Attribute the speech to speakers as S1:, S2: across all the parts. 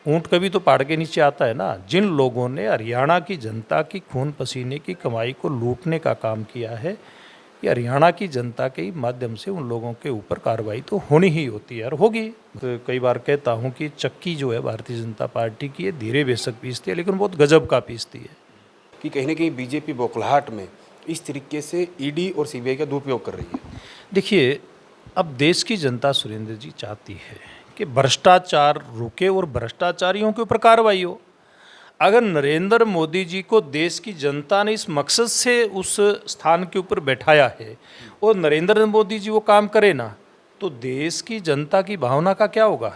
S1: ऊँट कभी तो पहाड़ के नीचे आता है ना। जिन लोगों ने हरियाणा की जनता की खून पसीने की कमाई को लूटने का काम किया है, ये हरियाणा की जनता के ही माध्यम से उन लोगों के ऊपर कार्रवाई तो होनी ही होती है और होगी। तो कई बार कहता हूँ कि चक्की जो है भारतीय जनता पार्टी की, ये धीरे बेशक पीसती है लेकिन बहुत गजब का पीसती है।
S2: कि कहीं न कहीं बीजेपी बौखलाहट में इस तरीके से ईडी और सीबीआई का दुरुपयोग कर रही है।
S1: देखिए, अब देश की जनता सुरेंद्र जी चाहती है कि भ्रष्टाचार रुके और भ्रष्टाचारियों के ऊपर कार्रवाई हो। अगर नरेंद्र मोदी जी को देश की जनता ने इस मकसद से उस स्थान के ऊपर बैठाया है और नरेंद्र मोदी जी वो काम करे ना, तो देश की जनता की भावना का क्या होगा?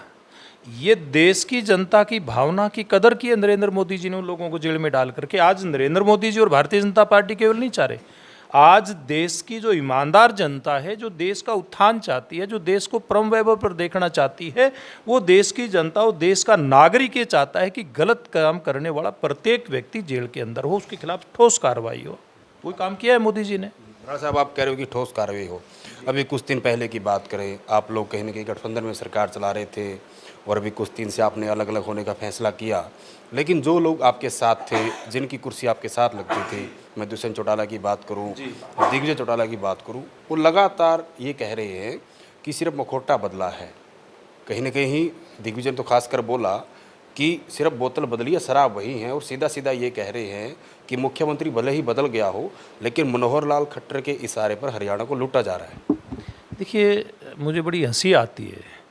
S1: ये देश की जनता की भावना की कदर की है नरेंद्र मोदी जी ने उन लोगों को जेल में डाल करके। आज नरेंद्र मोदी जी और भारतीय जनता पार्टी केवल नहीं चाह रहे, आज देश की जो ईमानदार जनता है, जो देश का उत्थान चाहती है, जो देश को परम वैभव पर देखना चाहती है, वो देश की जनता और देश का नागरिक ये चाहता है कि गलत काम करने वाला प्रत्येक व्यक्ति जेल के अंदर हो, उसके खिलाफ ठोस कार्रवाई हो। वही काम किया है मोदी जी ने।
S2: राणा साहब, आप कह रहे हो कि ठोस कार्रवाई हो। अभी कुछ दिन पहले की बात करें, आप लोग कहीं न कहीं गठबंधन में सरकार चला रहे थे और अभी कुछ दिन से आपने अलग अलग होने का फैसला किया, लेकिन जो लोग आपके साथ थे, जिनकी कुर्सी आपके साथ लगती थी, मैं दुष्यंत चौटाला की बात करूं, दिग्विजय चौटाला की बात करूं, वो लगातार ये कह रहे हैं कि सिर्फ मुखौटा बदला है। कहीं न कहीं दिग्विजय ने तो खासकर बोला कि सिर्फ बोतल बदली है, शराब वही है, और सीधा सीधा ये कह रहे हैं कि मुख्यमंत्री भले ही बदल गया हो, लेकिन मनोहर लाल खट्टर के इशारे पर हरियाणा को लूटा जा रहा है।
S1: देखिए, मुझे बड़ी हंसी आती है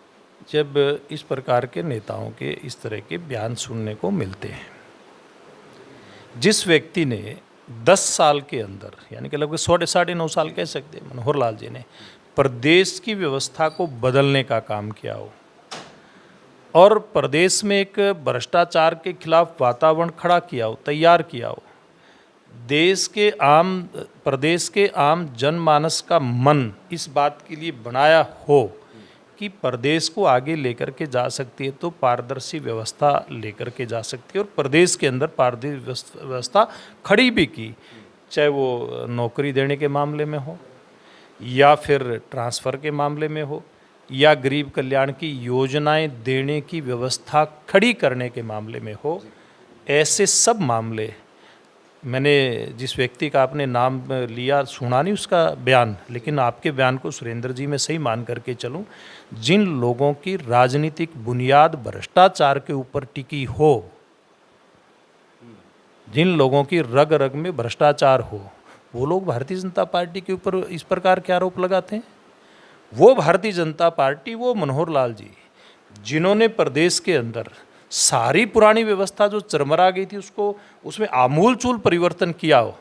S1: जब इस प्रकार के नेताओं के इस तरह के बयान सुनने को मिलते हैं। जिस व्यक्ति ने 10 साल के अंदर, यानी कि लगभग 9.5 साल कह सकते हैं, मनोहर लाल जी ने प्रदेश की व्यवस्था को बदलने का काम किया हो और प्रदेश में एक भ्रष्टाचार के खिलाफ वातावरण खड़ा किया हो, तैयार किया हो, प्रदेश के आम जनमानस का मन इस बात के लिए बनाया हो कि प्रदेश को आगे लेकर के जा सकती है, तो पारदर्शी व्यवस्था लेकर के जा सकती है और प्रदेश के अंदर पारदर्शी व्यवस्था खड़ी भी की, चाहे वो नौकरी देने के मामले में हो या फिर ट्रांसफ़र के मामले में हो या गरीब कल्याण की योजनाएं देने की व्यवस्था खड़ी करने के मामले में हो। ऐसे सब मामले, मैंने जिस व्यक्ति का आपने नाम लिया सुना नहीं उसका बयान, लेकिन आपके बयान को सुरेंद्र जी मैं सही मान करके चलूं, जिन लोगों की राजनीतिक बुनियाद भ्रष्टाचार के ऊपर टिकी हो, जिन लोगों की रग रग में भ्रष्टाचार हो, वो लोग भारतीय जनता पार्टी के ऊपर इस प्रकार के आरोप लगाते हैं। वो भारतीय जनता पार्टी, वो मनोहर लाल जी, जिन्होंने प्रदेश के अंदर सारी पुरानी व्यवस्था जो चरमरा गई थी उसको, उसमें आमूल चूल परिवर्तन किया हो।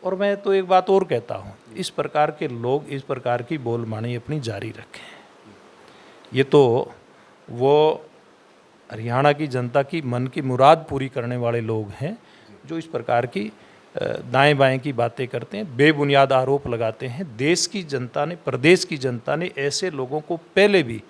S1: और मैं तो एक बात और कहता हूँ, इस प्रकार के लोग इस प्रकार की बोलबानी अपनी जारी रखें। ये तो वो हरियाणा की जनता की मन की मुराद पूरी करने वाले लोग हैं जो इस प्रकार की दाएं बाएं की बातें करते हैं, बेबुनियाद आरोप लगाते हैं। देश की जनता ने, प्रदेश की जनता ने ऐसे लोगों को पहले भी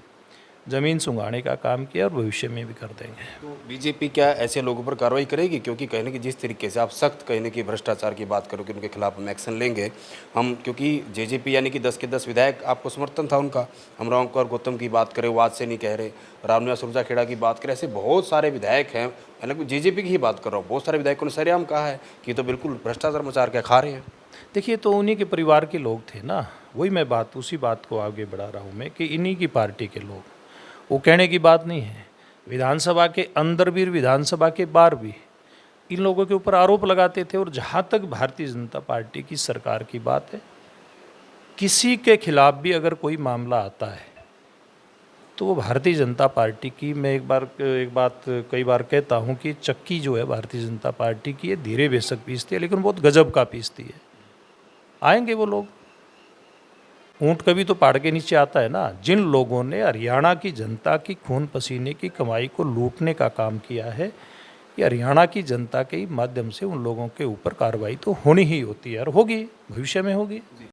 S1: ज़मीन सुंघाने का काम किया और भविष्य में भी कर देंगे।
S2: तो बीजेपी क्या ऐसे लोगों पर कार्रवाई करेगी? क्योंकि कहने की जिस तरीके से आप सख्त कहने की भ्रष्टाचार की बात करोगे, उनके खिलाफ हम एक्शन लेंगे हम, क्योंकि जेजेपी यानी कि 10 के 10 विधायक आपको समर्थन था उनका। हम रामकुमार गौतम की बात करें, वो आज से नहीं कह रहे, रामनिवास सुरजाखेड़ा की बात करें, ऐसे बहुत सारे विधायक हैं। मैं जेजेपी की ही बात कर रहा हूँ, बहुत सारे विधायकों ने सरेआम कहा है कि तो बिल्कुल भ्रष्टाचार मचा के खा रहे हैं।
S1: देखिए, तो उन्हीं के परिवार के लोग थे ना, वही मैं उसी बात को आगे बढ़ा रहा हूँ मैं कि इन्हीं की पार्टी के लोग, वो कहने की बात नहीं है। विधानसभा के अंदर भी, विधानसभा के बाहर भी इन लोगों के ऊपर आरोप लगाते थे। और जहाँ तक भारतीय जनता पार्टी की सरकार की बात है, किसी के खिलाफ भी अगर कोई मामला आता है तो वो भारतीय जनता पार्टी की, मैं एक बात कई बार कहता हूँ कि चक्की जो है भारतीय जनता पार्टी की, ये धीरे बेशक पीसती है लेकिन बहुत गजब का पीसती है। आएंगे वो लोग। ऊँट कभी तो पहाड़ के नीचे आता है ना। जिन लोगों ने हरियाणा की जनता की खून पसीने की कमाई को लूटने का काम किया है, ये हरियाणा की जनता के ही माध्यम से उन लोगों के ऊपर कार्रवाई तो होनी ही होती है और होगी, भविष्य में होगी।